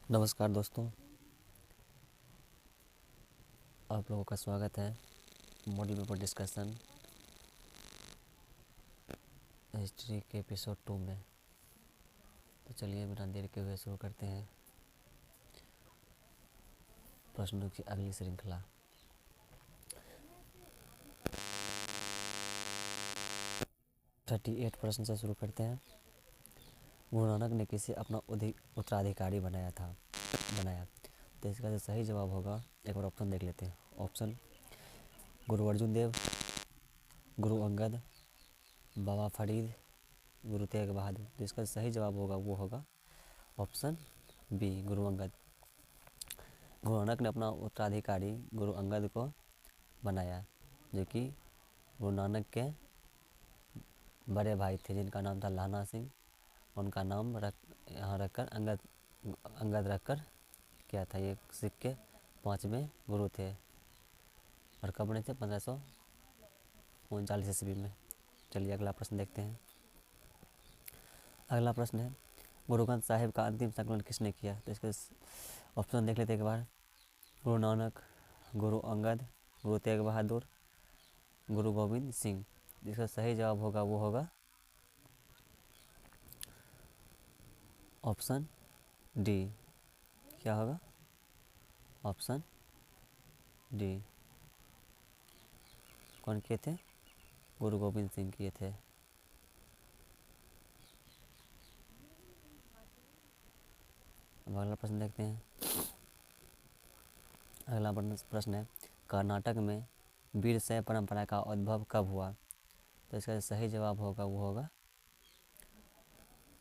नमस्कार दोस्तों, आप लोगों का स्वागत है मॉडल पेपर डिस्कशन हिस्ट्री के एपिसोड 2 में। तो चलिए बिना देर के हुए शुरू करते हैं प्रश्नों की अगली श्रृंखला। थर्टी 38 प्रश्न से शुरू करते हैं। गुरु नानक ने किसे अपना उत्तराधिकारी बनाया। तो इसका जो सही जवाब होगा, एक बार ऑप्शन देख लेते हैं। ऑप्शन: गुरु अर्जुन देव, गुरु अंगद, बाबा फरीद, गुरु तेग बहादुर। तो इसका सही जवाब होगा वो होगा ऑप्शन बी, गुरु अंगद। गुरु नानक ने अपना उत्तराधिकारी गुरु अंगद को बनाया, जो कि गुरु नानक के बड़े भाई थे, जिनका नाम था लाना सिंह। उनका नाम यहाँ रखकर अंगद रखकर किया था। ये सिख के 5वें गुरु थे और कब बने थे? 1539 ईस्वी में। चलिए अगला प्रश्न देखते हैं। अगला प्रश्न है, गुरु ग्रंथ साहिब का अंतिम संकलन किसने किया? तो इसके ऑप्शन देख लेते हैं एक बार। गुरु नानक, गुरु अंगद, गुरु तेग बहादुर, गुरु गोविंद सिंह। जिसका सही जवाब होगा वो होगा ऑप्शन डी। क्या होगा? Option D. कौन किए थे? गुरु गोविंद सिंह किए थे। अब अगला प्रश्न देखते हैं। अगला प्रश्न है, कर्नाटक में वीर शैव परंपरा का उद्भव कब हुआ? तो इसका सही जवाब होगा वो होगा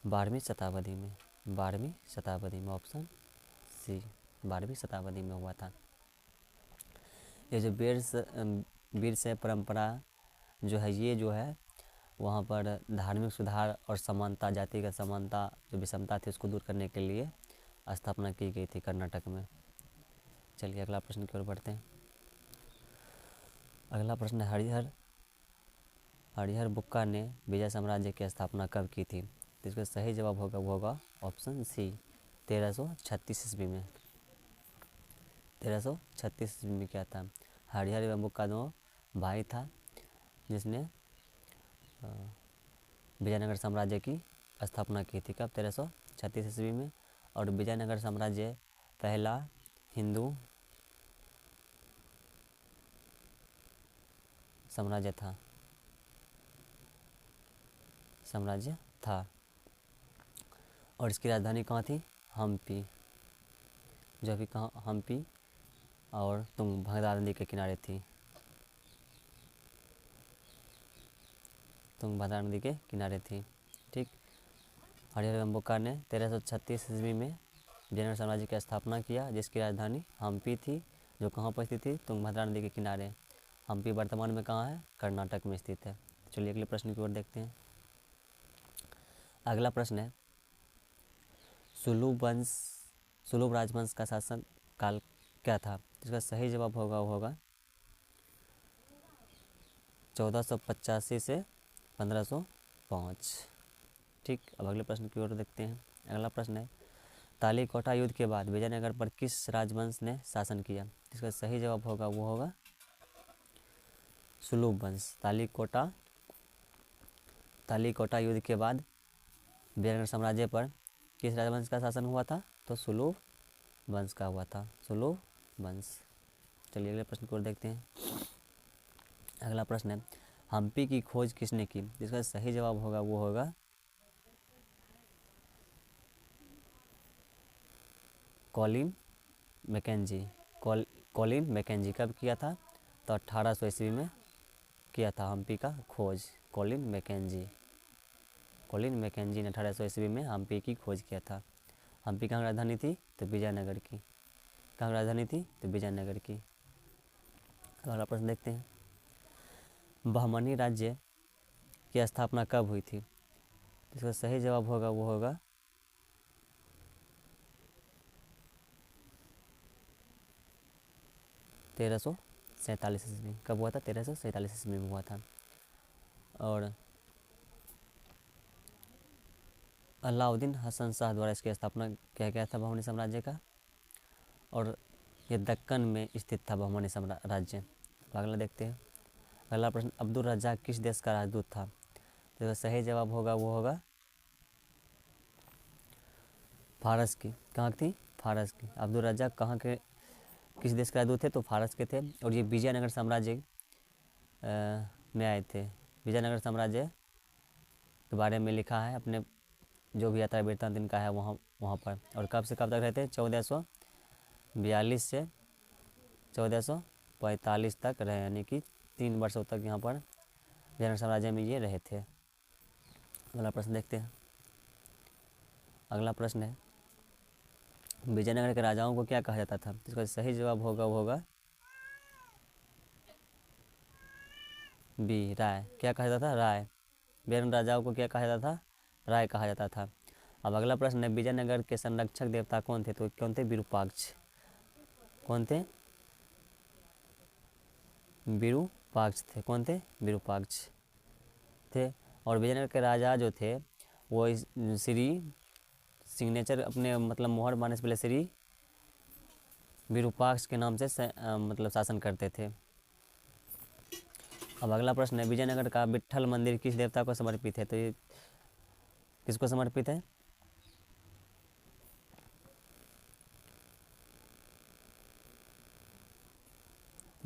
12वीं शताब्दी में। 12वीं शताब्दी में, ऑप्शन सी, 12वीं शताब्दी में हुआ था। ये जो वीर शैव परंपरा जो है, ये जो है वहाँ पर धार्मिक सुधार और समानता, जातिगत समानता, जो विषमता थी उसको दूर करने के लिए स्थापना की गई थी कर्नाटक में। चलिए अगला प्रश्न की ओर बढ़ते हैं। अगला प्रश्न है, हरिहर बुक्का ने विजय साम्राज्य की स्थापना कब की थी? तो इसका सही जवाब होगा वो होगा ऑप्शन सी, 1336 ईस्वी में। 1336 ईस्वी में क्या था? हरिहर एवं बुक्का दो भाई था, जिसने विजयनगर साम्राज्य की स्थापना की थी। कब? 1336 ईस्वी में। और विजयनगर साम्राज्य पहला हिंदू साम्राज्य था और इसकी राजधानी कहाँ थी? हम्पी, जो अभी कहाँ? हम्पी और तुंगभद्रा नदी के किनारे थी। तुंगभद्रा नदी के किनारे थी। ठीक। हरिहर एवं बुक्का ने 1336 ईस्वी में विजयनगर साम्राज्य की स्थापना किया, जिसकी राजधानी हम्पी थी, जो कहाँ पर स्थित थी? तुंगभद्रा नदी के किनारे। हम्पी वर्तमान में कहाँ है? कर्नाटक में स्थित है। चलिए अगले प्रश्न की ओर देखते हैं। अगला प्रश्न है, सुलभ राजवंश का शासन काल क्या था? इसका सही जवाब होगा वो होगा 1485 से 1505। ठीक। अब अगले प्रश्न की ओर देखते हैं। अगला प्रश्न है, तालीकोटा युद्ध के बाद विजयनगर पर किस राजवंश ने शासन किया? इसका सही जवाब होगा वो होगा सुलभ वंश। तालीकोटा युद्ध के बाद विजयनगर साम्राज्य पर किस राजवंश का शासन हुआ था? तो सुलभ वंश का हुआ था। सुलभ वंश। चलिए अगले प्रश्न को देखते हैं। अगला प्रश्न है, हम्पी की खोज किसने की? जिसका सही जवाब होगा वो होगा कॉलिन मैकेंजी। कब किया था? तो 1800 ईस्वी में किया था हम्पी का खोज कॉलिन मैकेंजी ने 1800 ईस्वी में हम्पी की खोज किया था। हम्पी कहाँ राजधानी थी? तो विजयनगर की। कहाँ राजधानी थी? तो विजयनगर की। अगला प्रश्न देखते हैं, बहमनी राज्य की स्थापना कब हुई थी? इसका सही जवाब होगा वो होगा 1347 ईस्वी। कब हुआ था? 1347 ईस्वी में हुआ था। और अलाउद्दीन हसन शाह द्वारा इसकी स्थापना किया गया था बहमनी साम्राज्य का, और ये दक्कन में स्थित था बहमनी साम्राज्य। अगला देखते हैं। अगला प्रश्न, अब्दुल रज्जाक किस देश का राजदूत था? तो सही जवाब होगा वो होगा फारस की। कहाँ की थी? फारस की। अब्दुल रज्जाक कहाँ के, किस देश के राजदूत थे? तो फारस के थे। और ये विजयनगर साम्राज्य में आए थे। विजयनगर साम्राज्य के बारे में लिखा है अपने जो भी यात्रा वृत्तांत इनका है वहाँ पर। और कब से कब तक रहते? 1442 से 1445 तक रहे, यानी कि 3 वर्षों तक यहाँ पर विजयनगर साम्राज्य में ये रहे थे। अगला प्रश्न देखते हैं। अगला प्रश्न है, विजयनगर के राजाओं को क्या कहा जाता था? इसका सही जवाब होगा वो होगा बी, राय। क्या कहा जाता था? राय। विजयनगर राजाओं को क्या कहा जाता था? राय कहा जाता था। अब अगला प्रश्न है, विजयनगर के संरक्षक देवता कौन थे? तो कौन थे? विरूपाक्ष। कौन थे? विरूपाक्ष थे। कौन थे? विरूपाक्ष थे। और विजयनगर के राजा जो थे वो श्री सिग्नेचर अपने मतलब मोहर मारने से पहले श्री विरूपाक्ष के नाम से मतलब शासन करते थे। अब अगला प्रश्न है, विजयनगर का विट्ठल मंदिर किस देवता को समर्पित है? तो ये किसको समर्पित है?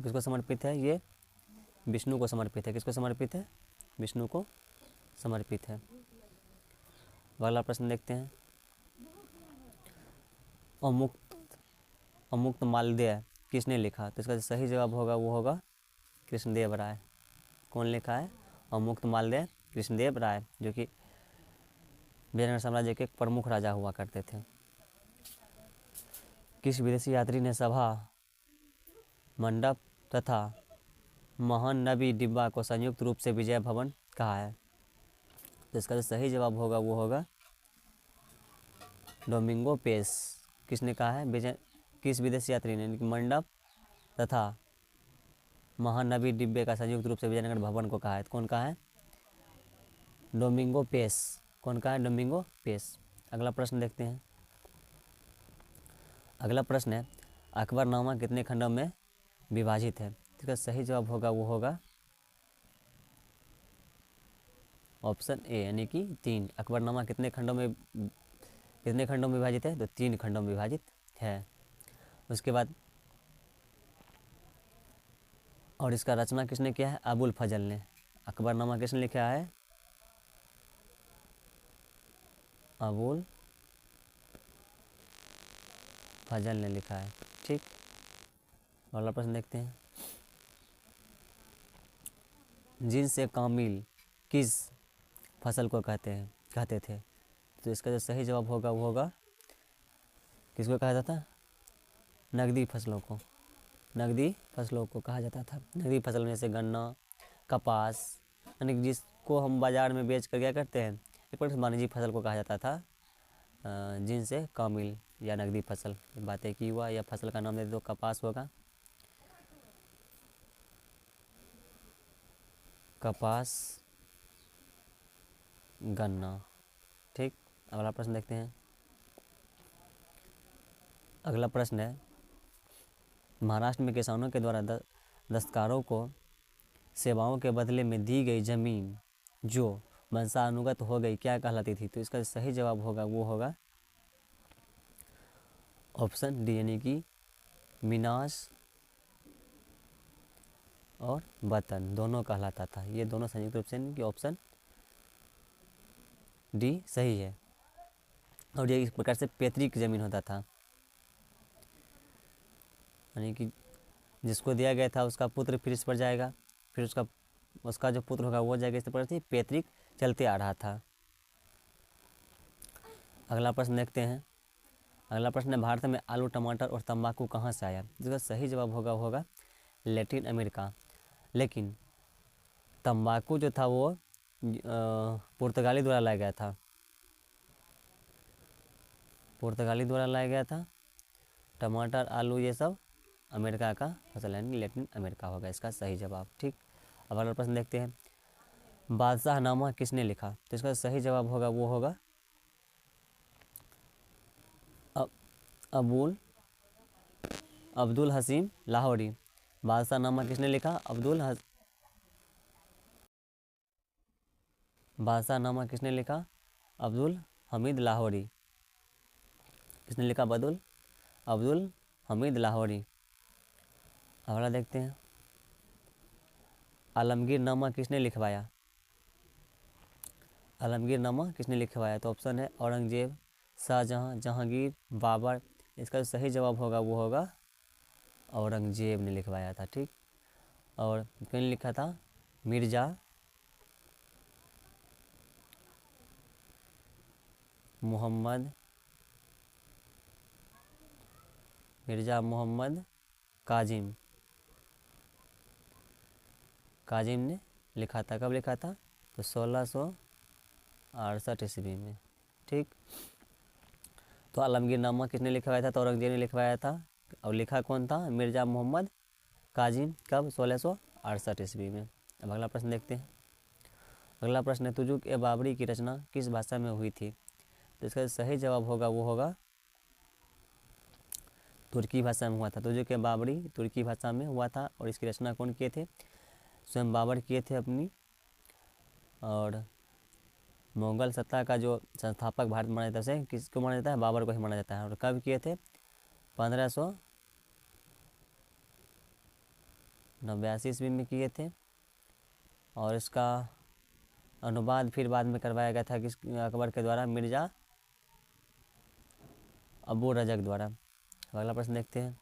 किसको समर्पित है? ये विष्णु को समर्पित है। किसको समर्पित है? विष्णु को समर्पित है। अगला प्रश्न देखते हैं। अमुक्त मालदेय किसने लिखा? तो इसका सही जवाब होगा वो होगा कृष्णदेव राय। कौन लिखा है? अमुक्त मालदेय कृष्णदेव राय, जो कि विजयनगर साम्राज्य के एक प्रमुख राजा हुआ करते थे। किस विदेशी यात्री ने सभा मंडप तथा महानबी डिब्बा को संयुक्त रूप से विजय भवन कहा है? तो इसका जो सही जवाब होगा वो होगा डोमिंगो पेस। किसने कहा है? किस विदेशी यात्री ने मंडप तथा महानबी डिब्बे का संयुक्त रूप से विजयनगर भवन को कहा है? कौन कहा है? Domingo Paes. कौन कहा है? Domingo Paes. अगला प्रश्न देखते हैं। अगला प्रश्न है, अकबरनामा कितने खंडों में विभाजित है? इसका सही जवाब होगा वो होगा ऑप्शन ए, यानी कि 3। अकबरनामा कितने खंडों में विभाजित है? तो 3 खंडों में विभाजित है। उसके बाद और इसका रचना किसने किया है? अबुल फजल ने। अकबरनामा किसने लिखा है? अबुल फजल ने लिखा है। ठीक। अगला प्रश्न देखते हैं। जिनसे कामिल किस फसल को कहते थे? तो इसका जो सही जवाब होगा वो होगा किसको कहा जाता था? नकदी फसलों को। नकदी फसलों को कहा जाता था। नकदी फसल में से गन्ना, कपास, यानी कि जिसको हम बाज़ार में बेच कर क्या करते हैं, एक प्रकार से वाणिज्यिक फसल को कहा जाता था जिनसे कामिल या नकदी फसल। बातें की हुआ या फसल का नाम दे दो, कपास होगा। कपास, गन्ना। ठीक। अगला प्रश्न देखते हैं। अगला प्रश्न है, महाराष्ट्र में किसानों के द्वारा दस्तकारों को सेवाओं के बदले में दी गई जमीन जो वंशानुगत हो गई क्या कहलाती थी? तो इसका सही जवाब होगा वो होगा ऑप्शन डी, यानी कि मीनास और वतन दोनों कहलाता था। ये दोनों संयुक्त रूप से, यानी कि ऑप्शन डी सही है। और ये इस प्रकार से पैतृक जमीन होता था, यानी कि जिसको दिया गया था उसका पुत्र फिर इस पर जाएगा, फिर उसका जो पुत्र होगा वो जाएगा, इस प्रकार से पैतृक चलते आ रहा था। अगला प्रश्न देखते हैं। अगला प्रश्न है, भारत में आलू, टमाटर और तंबाकू कहाँ से आया? जिसका सही जवाब होगा लैटिन अमेरिका। लेकिन तंबाकू जो था वो पुर्तगाली द्वारा लाया गया था। पुर्तगाली द्वारा लाया गया था। टमाटर, आलू ये सब अमेरिका का फसल, यानी लैटिन अमेरिका होगा इसका सही जवाब। ठीक। अब अगला प्रश्न देखते हैं। बादशाहनामा किसने लिखा? तो इसका सही जवाब होगा वो होगा अब्दुल हसीम लाहौरी। बादशाहनामा किसने लिखा? बादशाहनामा किसने लिखा? अब्दुल हमीद लाहौरी। किसने लिखा? अब्दुल हमीद लाहौरी। अगला देखते हैं, आलमगीरनामा किसने लिखवाया? आलमगीरनामा किसने लिखवाया? तो ऑप्शन है औरंगजेब, शाहजहां, जहांगीर, बाबर। इसका जो सही जवाब होगा वो होगा औरंगजेब ने लिखवाया था। ठीक, और किसने लिखा था? मिर्जा मोहम्मद काजिम ने लिखा था। कब लिखा था? तो 1668 ईस्वी में। ठीक, तो आलमगीरनामा किसने लिखवाया था? तो औरंगजेब ने लिखवाया था। और लिखा कौन था? मिर्जा मोहम्मद काजिम। कब? 1668 ईस्वी में। अब अगला प्रश्न देखते हैं। अगला प्रश्न है, तुजुक ए बाबरी की रचना किस भाषा में हुई थी? तो इसका सही जवाब होगा वो होगा तुर्की भाषा में हुआ था। तुजुक ए बाबरी तुर्की भाषा में हुआ था। और इसकी रचना कौन किए थे? स्वयं बाबर किए थे अपनी। और मुगल सत्ता का जो संस्थापक भारत माना जाता है, किसको माना जाता है? बाबर को ही माना जाता है। और कब किए थे? 1589 ईस्वी में किए थे। और इसका अनुवाद फिर बाद में करवाया गया था किस अकबर के द्वारा? मिर्जा अबू रजक द्वारा। अगला प्रश्न देखते हैं।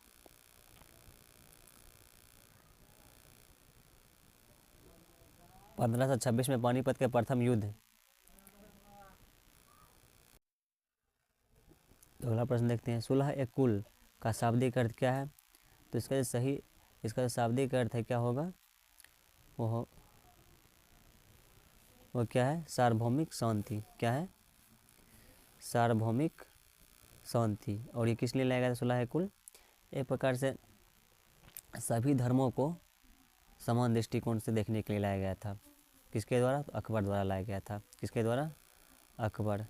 पंद्रह सौ छब्बीस में पानीपत के प्रथम युद्ध। तो अगला प्रश्न देखते हैं, सुलह ए कुल का शाब्दिक अर्थ क्या है? तो इसका जो शाब्दिक अर्थ है क्या होगा? वो क्या है? सार्वभौमिक शांति। क्या है? सार्वभौमिक शांति। और ये किस लिए लाया गया था सुलह ए कुल? एक प्रकार से सभी धर्मों को समान दृष्टिकोण से देखने के लिए लाया गया था। किसके द्वारा? तो अकबर द्वारा लाया गया था। किसके द्वारा? अकबर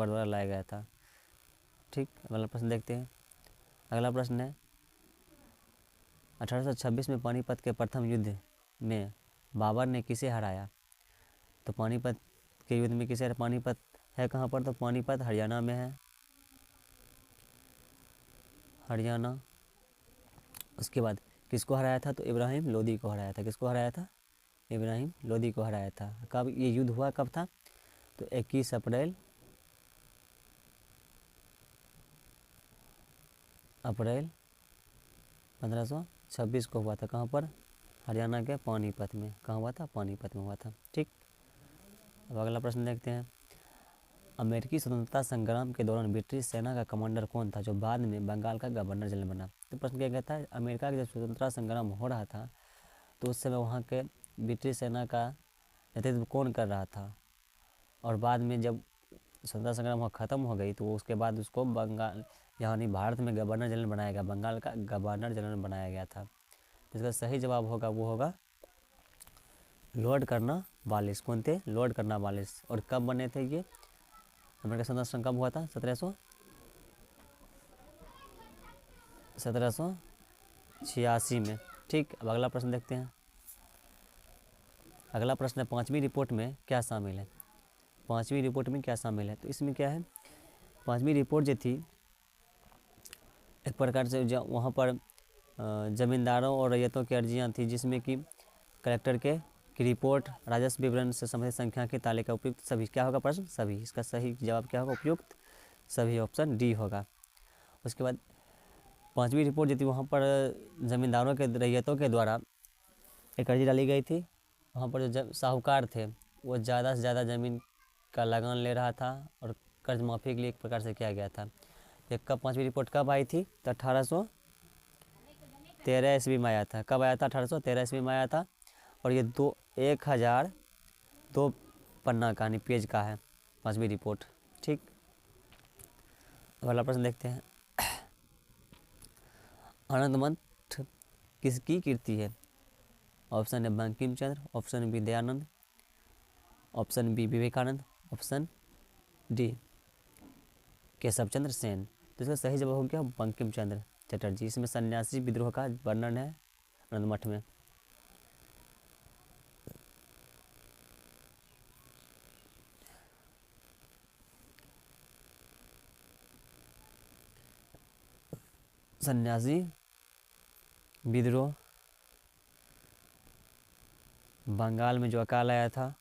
द्वारा लाया गया था। ठीक, अगला प्रश्न देखते हैं। अगला प्रश्न है, 1826 में पानीपत के प्रथम युद्ध में बाबर ने किसे हराया? तो पानीपत के युद्ध में किसे हराया? पानीपत है कहाँ पर? तो पानीपत हरियाणा में है। हरियाणा। उसके बाद किसको हराया था? तो इब्राहिम लोदी को हराया था। किसको हराया था? इब्राहिम लोदी को हराया था। कब ये युद्ध हुआ? कब था? तो 21 अप्रैल 1526 को हुआ था। कहाँ पर? हरियाणा के पानीपत में। कहाँ हुआ था? पानीपत में हुआ था। ठीक, अब अगला प्रश्न देखते हैं। अमेरिकी स्वतंत्रता संग्राम के दौरान ब्रिटिश सेना का कमांडर कौन था जो बाद में बंगाल का गवर्नर जनरल बना? तो प्रश्न क्या कहता है, अमेरिका का जब स्वतंत्रता संग्राम हो रहा था तो उस समय वहाँ के ब्रिटिश सेना का नेतृत्व कौन कर रहा था? और बाद में जब स्वतंत्रता संग्राम ख़त्म हो गई तो उसके बाद उसको बंगाल यानी भारत में गवर्नर जनरल बनाया गया, बंगाल का गवर्नर जनरल बनाया गया था। तो इसका सही जवाब होगा वो होगा लॉर्ड कर्नवालिस। कौन थे? Lord Cornwallis. और कब बने थे ये? अमेरिका स्वतंत्रता संग्राम कब हुआ था? 1786 में। ठीक, अब अगला प्रश्न देखते हैं। अगला प्रश्न है, पाँचवीं रिपोर्ट में क्या शामिल है? पाँचवीं रिपोर्ट में क्या शामिल है? तो इसमें क्या है, पाँचवीं रिपोर्ट जो थी एक प्रकार से वहाँ पर ज़मींदारों और रैयतों की अर्जियाँ थी, जिसमें कि कलेक्टर की रिपोर्ट, राजस्व विवरण से संबंधित संख्या की तालिका, उपयुक्त सभी। क्या होगा प्रश्न? सभी। इसका सही जवाब क्या होगा? उपयुक्त सभी, ऑप्शन डी होगा। उसके बाद पाँचवीं रिपोर्ट जो थी वहाँ पर ज़मींदारों के रैयतों के द्वारा एक अर्जी डाली गई थी। वहाँ पर जो साहूकार थे वो ज़्यादा से ज़्यादा ज़मीन का लगान ले रहा था और कर्ज माफ़ी के लिए एक प्रकार से किया गया था। ये कब पाँचवीं रिपोर्ट कब आई थी? तो 1813 ईस्वी में आया था। कब आया था? 1813 ईस्वी में आया था। और ये 1002 पन्ना का पेज का है पाँचवीं रिपोर्ट। ठीक, अगला प्रश्न देखते हैं। आनंद मठ किसकी कीर्ति है? ऑप्शन है Bankim Chandra, option B Dayanand, option B Vivekanand, option D Keshav Chandra Sen. तो इसका सही जवाब हो गया बंकिम चंद्र चटर्जी। इसमें सन्यासी विद्रोह का वर्णन है आनंद मठ में। सन्यासी विद्रोह बंगाल में जो अकाल आया था,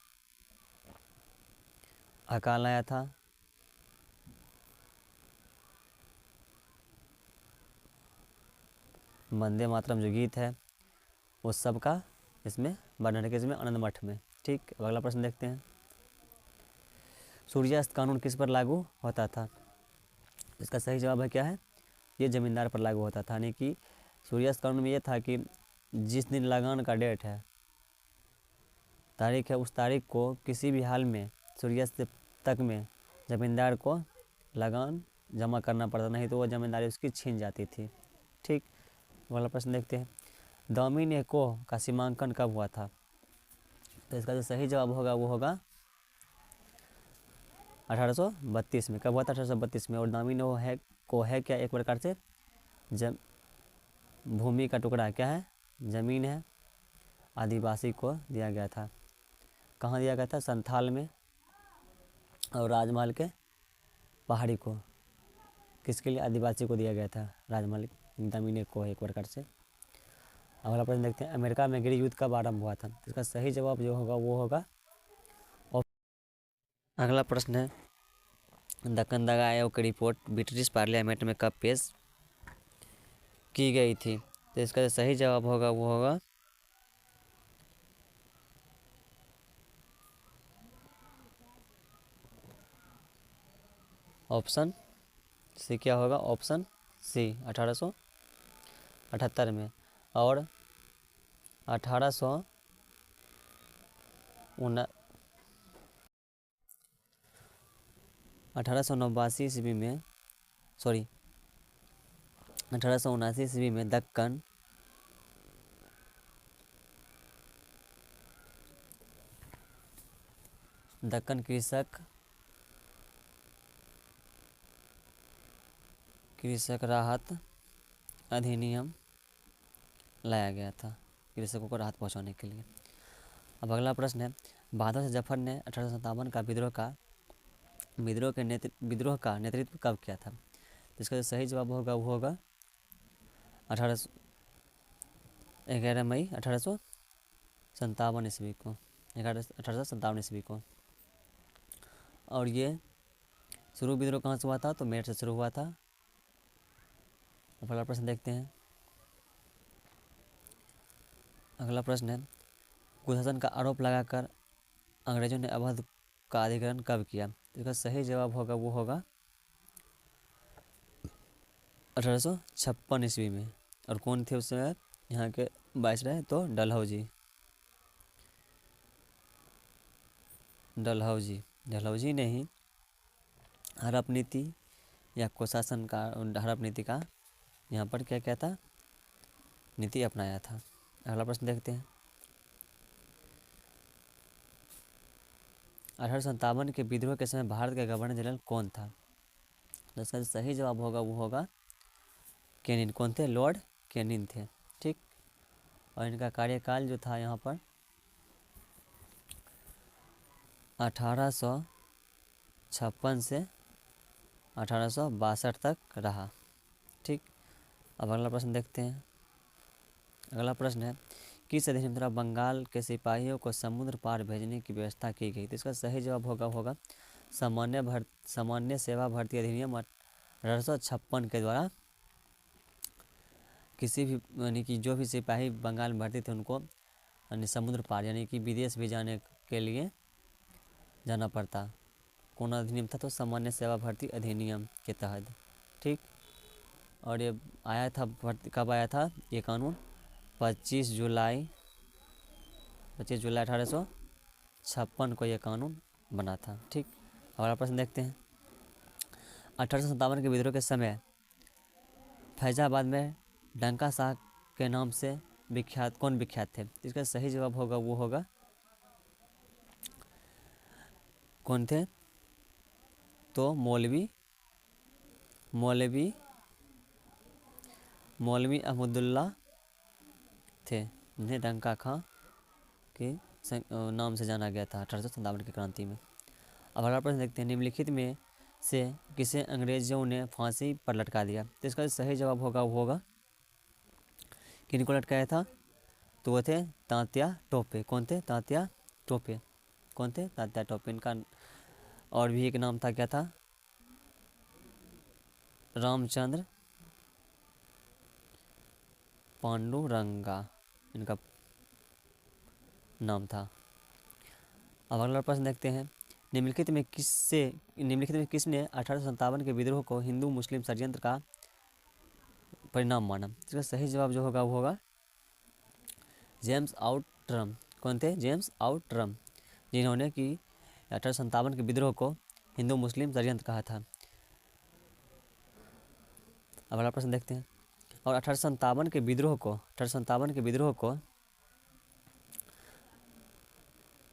वंदे मातरम जो गीत है वो सब का इसमें वर्णन है, इसमें आनंद मठ में। ठीक, अब अगला प्रश्न देखते हैं। सूर्यास्त कानून किस पर लागू होता था? इसका सही जवाब है क्या है, ये जमींदार पर लागू होता था। यानी कि सूर्यास्त कानून में ये था कि जिस दिन लगान का डेट है, तारीख है, उस तारीख को किसी भी हाल में सूर्यास्त तक में जमींदार को लगान जमा करना पड़ता, नहीं तो वह जमींदारी उसकी छीन जाती थी। ठीक, अगला प्रश्न देखते हैं। दामिनी एक्को का सीमांकन कब हुआ था? तो इसका जो सही जवाब होगा वो होगा 1832 में। कब हुआ था? 1832 में। और दामिनी है क्या? एक प्रकार से भूमि का टुकड़ा, क्या है? जमीन है, आदिवासी को दिया गया था। कहाँ दिया गया था? संथाल में। और राजमहल के पहाड़ी को किसके लिए? आदिवासी को दिया गया था राजमहल। दामिनी को है एक प्रकार से। अगला प्रश्न देखते हैं। अमेरिका में गृह युद्ध कब आरंभ हुआ था? इसका सही जवाब जो होगा वो होगा। अगला प्रश्न है, दक्कन दंगा आयोग की रिपोर्ट ब्रिटिश पार्लियामेंट में कब पेश की गई थी? तो इसका जो सही जवाब होगा वो होगा ऑप्शन सी। क्या होगा? ऑप्शन सी, 1878 में। और 1889 ईस्वी में, सॉरी 1879 ईस्वी में दक्कन कृषक राहत अधिनियम लाया गया था, कृषकों को राहत पहुंचाने के लिए। अब अगला प्रश्न है, बहादुर शाह जफर ने 1857 का विद्रोह का नेतृत्व कब किया था? तो इसका जो सही जवाब होगा वो होगा 11 मई 1857 ईस्वी को, 1857 ईस्वी को। और ये शुरू विद्रोह कहाँ से हुआ था? तो मेरठ से शुरू हुआ था। अगला प्रश्न देखते हैं। अगला प्रश्न है, कुशासन का आरोप लगाकर अंग्रेजों ने अवध का अधिग्रहण कब किया? तो इसका सही जवाब होगा वो होगा 1856 ईस्वी में। और कौन थे उस समय यहाँ के वायसराय? तो डलहौजी ने ही हड़प नीति या कुशासन का हड़प नीति का यहाँ पर क्या क्या था? नीति अपनाया था। अगला प्रश्न देखते हैं। 1857 के विद्रोह के समय भारत के गवर्नर जनरल कौन था? तो इसका सही जवाब होगा वो होगा कैनिन। कौन थे? लॉर्ड कैनिन थे। ठीक, और इनका कार्यकाल जो था यहाँ पर 1856 से 1862 तक रहा। ठीक, अब अगला प्रश्न देखते हैं। अगला प्रश्न है, किस अधिनियम द्वारा बंगाल के सिपाहियों को समुद्र पार भेजने की व्यवस्था की गई? तो इसका सही जवाब होगा सामान्य सेवा भर्ती अधिनियम 1856 के द्वारा किसी भी, यानी कि जो भी सिपाही बंगाल में भर्ती थे उनको समुद्र पार यानी कि विदेश भी जाने के लिए जाना पड़ता। कौन अधिनियम था? तो सामान्य सेवा भर्ती अधिनियम के तहत। ठीक, और ये आया था कब आया था ये कानून? 25 जुलाई 1856 को यह कानून बना था। ठीक, अगला प्रश्न देखते हैं। 1857 के विद्रोह के समय फैजाबाद में डंका साह के नाम से कौन विख्यात थे? इसका सही जवाब होगा वो होगा, कौन थे? तो मौलवी मौलवी मौलवी अहमदुल्ला थे, जिन्हें डंका खां के नाम से जाना गया था 1857 की क्रांति में। अब अगला प्रश्न देखते हैं, निम्नलिखित में से किसे अंग्रेजों ने फांसी पर लटका दिया? तो इसका सही जवाब होगा वो होगा, किनको लटकाया था? तो वो थे तात्या टोपे। कौन थे? तात्या टोपे। कौन थे? तात्या टोपे। इनका और भी एक नाम था, क्या था? रामचंद्र पांडुरंगा इनका नाम था। अब अगला प्रश्न देखते हैं, निम्नलिखित में किसने 1857 के विद्रोह को हिंदू मुस्लिम षड्यंत्र का परिणाम माना? इसका सही जवाब जो होगा वो होगा जेम्स आउटरम। कौन थे? जेम्स आउटरम, जिन्होंने कि 1857 के विद्रोह को हिंदू मुस्लिम षड्यंत्र कहा था। अब अगला प्रश्न देखते हैं, और 1857 के विद्रोह को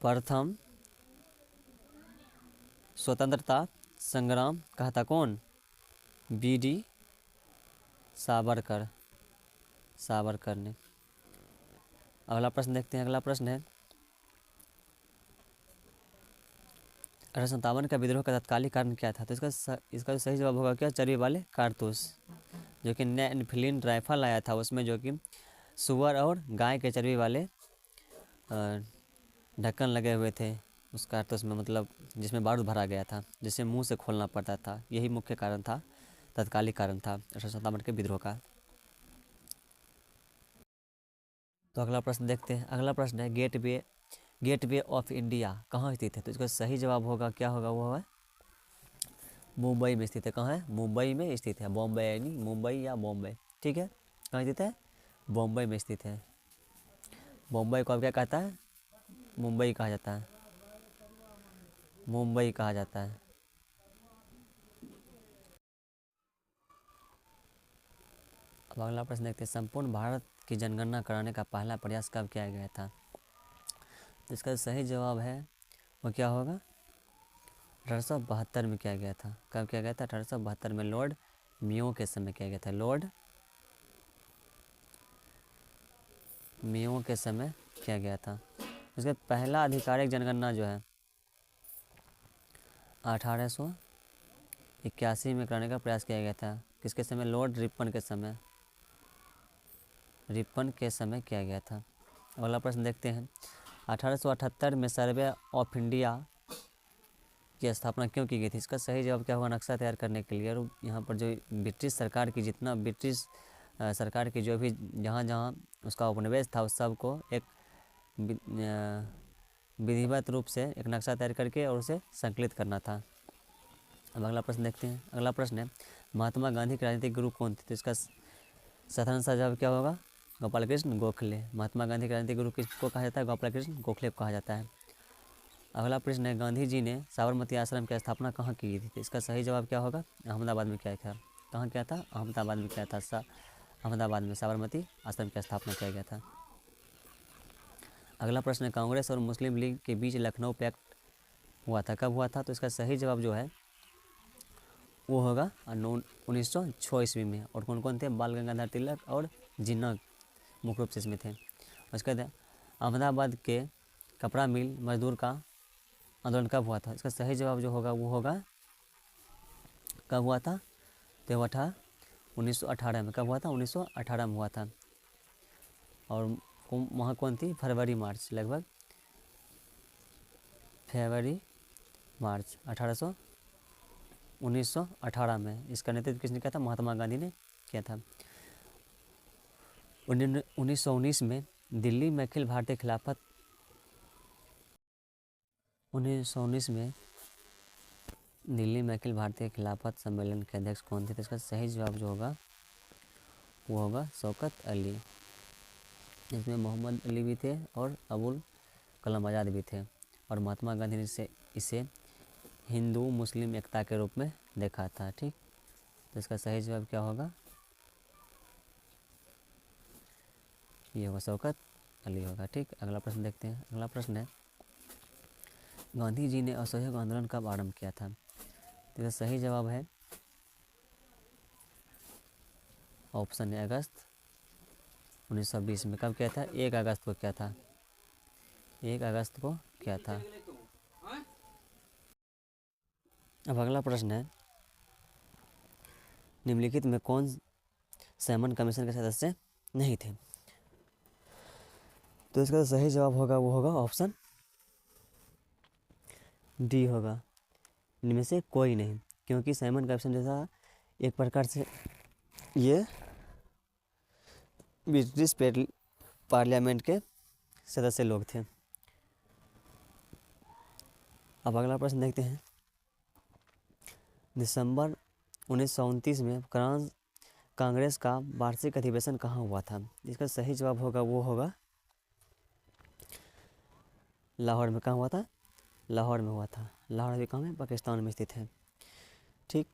प्रथम स्वतंत्रता संग्राम कहा था कौन? बी.डी. सावरकर ने। अगला प्रश्न देखते हैं, अगला प्रश्न है, 1857 का विद्रोह का तत्कालिक कारण क्या था? तो इसका जो सही जवाब होगा क्या? चर्बी वाले कारतूस, जो कि नया इनफिलिन राइफल आया था उसमें जो कि सुअर और गाय के चर्बी वाले ढक्कन लगे हुए थे उस कारतूस में, मतलब जिसमें बारूद भरा गया था, जिसे मुंह से खोलना पड़ता था। यही मुख्य कारण था, तत्कालिक कारण था 1857 के विद्रोह का। तो अगला प्रश्न देखते हैं, अगला प्रश्न है, गेटवे ऑफ इंडिया कहाँ स्थित है? तो इसका सही जवाब होगा क्या होगा? वो है मुंबई में स्थित है। कहाँ है? मुंबई में स्थित है। बॉम्बे यानी मुंबई या बॉम्बे, ठीक है। कहाँ स्थित है? बॉम्बे में स्थित है। बॉम्बे को अब क्या कहता है? मुंबई कहा जाता है। मुंबई कहा जाता है। अब अगला प्रश्न देखते हैं, संपूर्ण भारत की जनगणना कराने का पहला प्रयास कब किया गया था? तो इसका सही जवाब है वो क्या होगा? 1872 में किया गया था। कब किया गया था? 1872 में लॉर्ड मेयो के समय किया गया था। लॉर्ड मेयो के समय किया गया था। उसका पहला आधिकारिक जनगणना जो है 1881 में कराने का प्रयास किया गया था। किसके समय? लॉर्ड रिपन के समय किया गया था। अगला प्रश्न देखते हैं, 1878 में सर्वे ऑफ इंडिया की स्थापना क्यों की गई थी? इसका सही जवाब क्या होगा? नक्शा तैयार करने के लिए। और यहाँ पर जो ब्रिटिश सरकार की जो भी जहाँ उसका उपनिवेश था उस सब को एक विधिवत रूप से एक नक्शा तैयार करके और उसे संकलित करना था। अब अगला प्रश्न देखते हैं, अगला प्रश्न है, महात्मा गांधी के राजनीतिक गुरु कौन थे? तो इसका साधारण सा जवाब क्या होगा? गोपाल कृष्ण गोखले। महात्मा गांधी के राजनीतिक गुरु किसको कहा जाता है? गोपाल कृष्ण गोखले को कहा जाता है। अगला प्रश्न है, गांधी जी ने साबरमती आश्रम की स्थापना कहाँ की थी? तो इसका सही जवाब क्या होगा? अहमदाबाद में किया था। कहाँ किया था? अहमदाबाद में किया था। अहमदाबाद में साबरमती आश्रम की स्थापना किया गया था। अगला प्रश्न है, कांग्रेस और मुस्लिम लीग के बीच लखनऊ पैक्ट हुआ था। कब हुआ था? तो इसका सही जवाब जो है वो होगा 1906 ईस्वी में। और कौन कौन थे? बाल गंगाधर तिलक और जिन्ना मुख्य रूप से इसमें थे। उसके बाद अहमदाबाद के कपड़ा मिल मजदूर का आंदोलन कब हुआ था? इसका सही जवाब जो होगा वो होगा, कब हुआ था? तो हुआ था 1918 में। कब हुआ था? 1918 में हुआ था। और वहाँ कौन थी? फरवरी मार्च, लगभग फरवरी मार्च 1918 में। इसका नेतृत्व किसने किया था? महात्मा गांधी ने किया था। 1919 में दिल्ली में अखिल भारतीय खिलाफत 1919 में दिल्ली में अखिल भारतीय खिलाफत सम्मेलन के अध्यक्ष कौन थे? तो इसका सही जवाब जो होगा वो होगा शौकत अली। इसमें मोहम्मद अली भी थे और अबुल कलाम आज़ाद भी थे। और महात्मा गांधी ने इसे हिंदू मुस्लिम एकता के रूप में देखा था, ठीक। तो इसका सही जवाब क्या होगा? ये होगा शौकत अली होगा, ठीक। अगला प्रश्न देखते हैं, अगला प्रश्न है, गांधी जी ने असहयोग आंदोलन कब आरंभ किया था? तो इसका सही जवाब है ऑप्शन है अगस्त 1920 में। कब किया था? 1 अगस्त को किया था। 1 अगस्त को किया था। अब अगला प्रश्न है, निम्नलिखित में कौन सैमन कमीशन के सदस्य नहीं थे? तो इसका सही जवाब होगा वो होगा ऑप्शन डी होगा, इनमें से कोई नहीं, क्योंकि सैमन कमीशन जैसा एक प्रकार से ये ब्रिटिश पार्लियामेंट के सदस्य लोग थे। अब अगला प्रश्न देखते हैं, दिसंबर 1929 में कांग्रेस का वार्षिक अधिवेशन कहाँ हुआ था? इसका सही जवाब होगा वो होगा लाहौर में। कहाँ हुआ था? लाहौर में हुआ था। लाहौर अभी कहाँ है? पाकिस्तान में स्थित है। ठीक,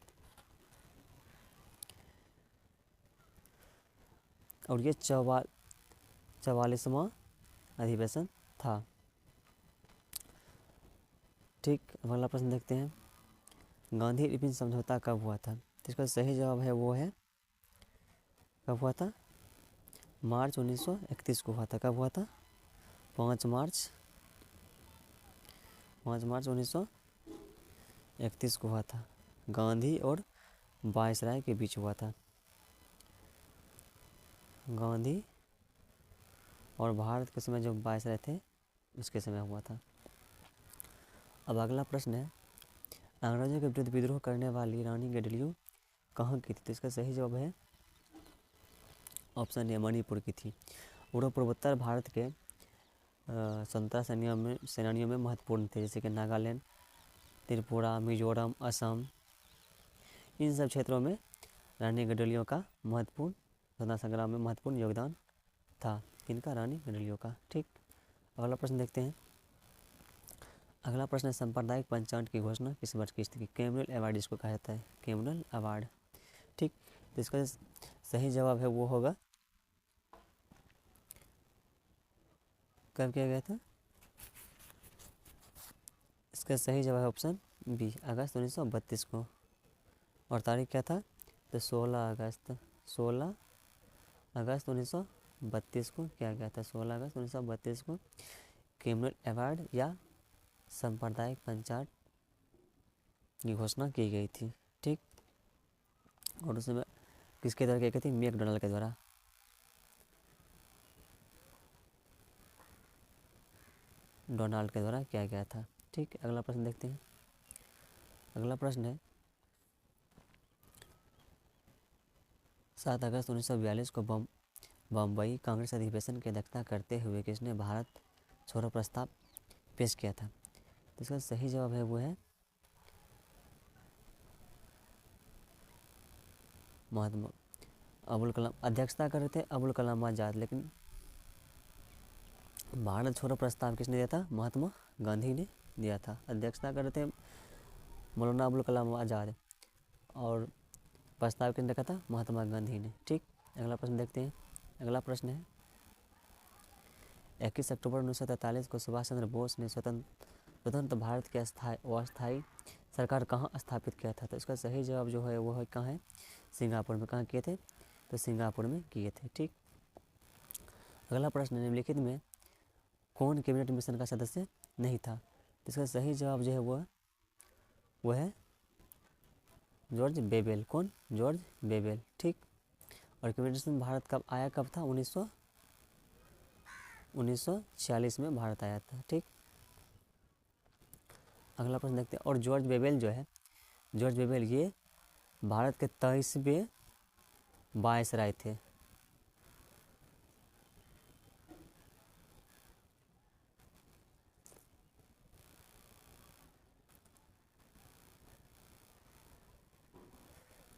और ये 44वां अधिवेशन था। ठीक, अगला प्रश्न देखते हैं, गांधी इरविन समझौता कब हुआ था? तो इसका सही जवाब है वो है, कब हुआ था? मार्च 1931 को हुआ था। कब हुआ था? 5 मार्च 1931 को हुआ था। गांधी और वायसराय के बीच हुआ था। गांधी और भारत के समय जो वायसराय थे उसके समय हुआ था। अब अगला प्रश्न है, अंग्रेजों के विरुद्ध विद्रोह करने वाली रानी गडलियू कहाँ की थी? तो इसका सही जवाब है ऑप्शन ए, मणिपुर की थी। और पूर्वोत्तर भारत के स्वतंत्रता सेनानियों में महत्वपूर्ण थे, जैसे कि नागालैंड, त्रिपुरा, मिजोरम, असम, इन सब क्षेत्रों में रानी गडलियों का महत्वपूर्ण स्वतंत्रता संग्राम में महत्वपूर्ण योगदान था। इनका रानी गडलियों का। ठीक, अगला प्रश्न देखते हैं। अगला प्रश्न है, सांप्रदायिक पंचांग की घोषणा किस वर्ष की थी? कैमुरल अवार्ड इसको कहा जाता है, कैमुरल अवार्ड। ठीक, तो इसका सही जवाब है वो होगा, कब किया गया था? इसका सही जवाब है ऑप्शन बी, अगस्त 1932 को। और तारीख क्या था? तो 16 अगस्त 1932 को किया गया था। 16 अगस्त 1932 को कैमुरल अवार्ड या सांप्रदायिक पंचायत की घोषणा की गई थी। ठीक, और उसमें किसके द्वारा की गई थी? मैकडोनाल्ड के द्वारा। डोनाल्ड के द्वारा किया गया था। ठीक, अगला प्रश्न देखते हैं। अगला प्रश्न है, 7 अगस्त 1942 को बम्बई कांग्रेस अधिवेशन की अध्यक्षता करते हुए किसने भारत छोड़ो प्रस्ताव पेश किया था? तो इसका सही जवाब है वो है महात्मा अबुल कलाम। अध्यक्षता कर रहे थे अबुल कलाम आज़ाद, लेकिन भारत छोड़ो प्रस्ताव किसने दिया था? महात्मा गांधी ने दिया था। अध्यक्षता कर रहे थे मौलाना अबुल कलाम आज़ाद और प्रस्ताव किसने रखा था? महात्मा गांधी ने। ठीक, अगला प्रश्न देखते हैं। अगला प्रश्न है, 21 अक्टूबर 1943 को सुभाष चंद्र बोस ने स्वतंत्र भारत के अस्थायी सरकार कहाँ स्थापित किया था? तो इसका सही जवाब जो है वो है कहाँ है? सिंगापुर में। कहाँ किए थे? तो सिंगापुर में किए थे। ठीक, अगला प्रश्न, निम्नलिखित में कौन कैबिनेट मिशन का सदस्य नहीं था? तो इसका सही जवाब जो है वो है जॉर्ज बेबेल। कौन? जॉर्ज बेबेल। ठीक, और कैबिनेट मिशन भारत कब आया, कब था? 1946 में भारत आया था। ठीक, अगला प्रश्न देखते हैं। और जॉर्ज बेबेल जो है, जॉर्ज बेबेल ये भारत के 23वें वायसराय थे।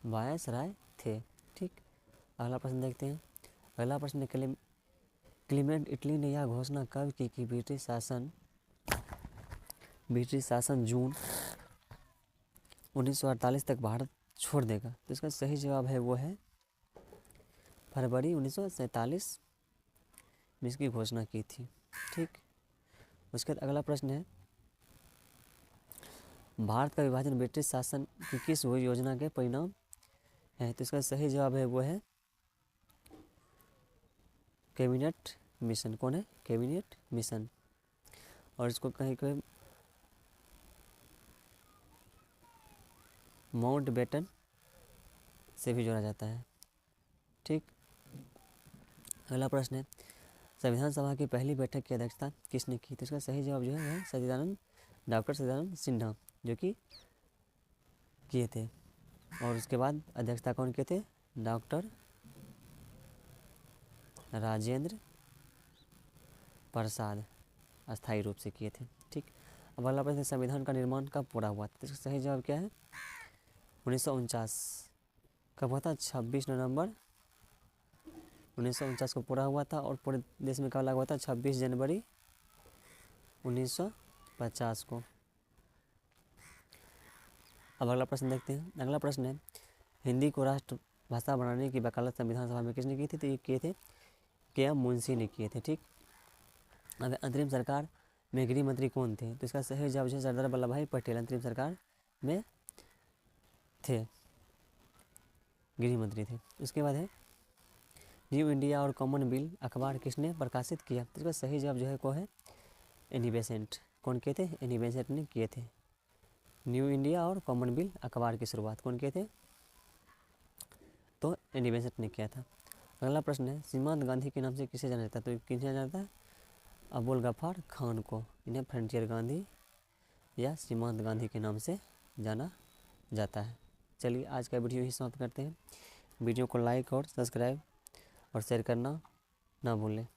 वायसराय थे। ठीक, अगला प्रश्न देखते हैं। अगला प्रश्न, क्लीमेंट इटली ने यह घोषणा कब की कि ब्रिटिश शासन जून 1948 तक भारत छोड़ देगा? तो इसका सही जवाब है वो है फरवरी 1947 में इसकी घोषणा की थी। ठीक, उसके बाद अगला प्रश्न है, भारत का विभाजन ब्रिटिश शासन की किस योजना के परिणाम है? तो इसका सही जवाब है वो है कैबिनेट मिशन। कौन है? Cabinet mission. और इसको कहीं कहीं माउंटबेटन से भी जोड़ा जाता है। ठीक। अगला प्रश्न है, संविधान सभा की पहली बैठक की अध्यक्षता किसने की? तो इसका सही जवाब जो है सच्चिदानंद, डॉक्टर सच्चिदानंद सिन्हा जो कि किए थे। और उसके बाद अध्यक्षता कौन किए थे? डॉक्टर राजेंद्र प्रसाद अस्थायी रूप से किए थे। ठीक। अब अगला प्रश्न, संविधान का निर्माण कब पूरा हुआ? तो इसका सही जवाब क्या है? 1949। कब हुआ था? 26 नवंबर 1949 को पूरा हुआ था। और पूरे देश में कब लागू हुआ था? 26 जनवरी 1950 को। अब अगला प्रश्न देखते हैं। अगला प्रश्न है, हिंदी को राष्ट्रभाषा बनाने की वकालत संविधान सभा में किसने की थी? तो ये किए थे के.एम. मुंशी ने किए थे। ठीक। अब अंतरिम सरकार में गृह मंत्री कौन थे? तो इसका सही जवाब है सरदार वल्लभ भाई पटेल अंतरिम सरकार में थे, गृह मंत्री थे। उसके बाद है, न्यू इंडिया और कॉमन बिल अखबार किसने प्रकाशित किया? तो इसका सही जवाब जो है को है एनी बेसेंट। कौन किए थे? एनी बेसेंट ने किए थे। न्यू इंडिया और कॉमन बिल अखबार की शुरुआत कौन किए थे? तो एनी बेसेंट ने किया था। अगला प्रश्न है, सीमांत गांधी के नाम से किसे जाना जाता है? तो किसे जाना जाता है? अबुल गफ्फार खान को। इन्हें फ्रंटियर गांधी या सीमांत गांधी के नाम से जाना जाता है। चलिए आज का वीडियो ही समाप्त करते हैं। वीडियो को लाइक और सब्सक्राइब और शेयर करना ना भूलें।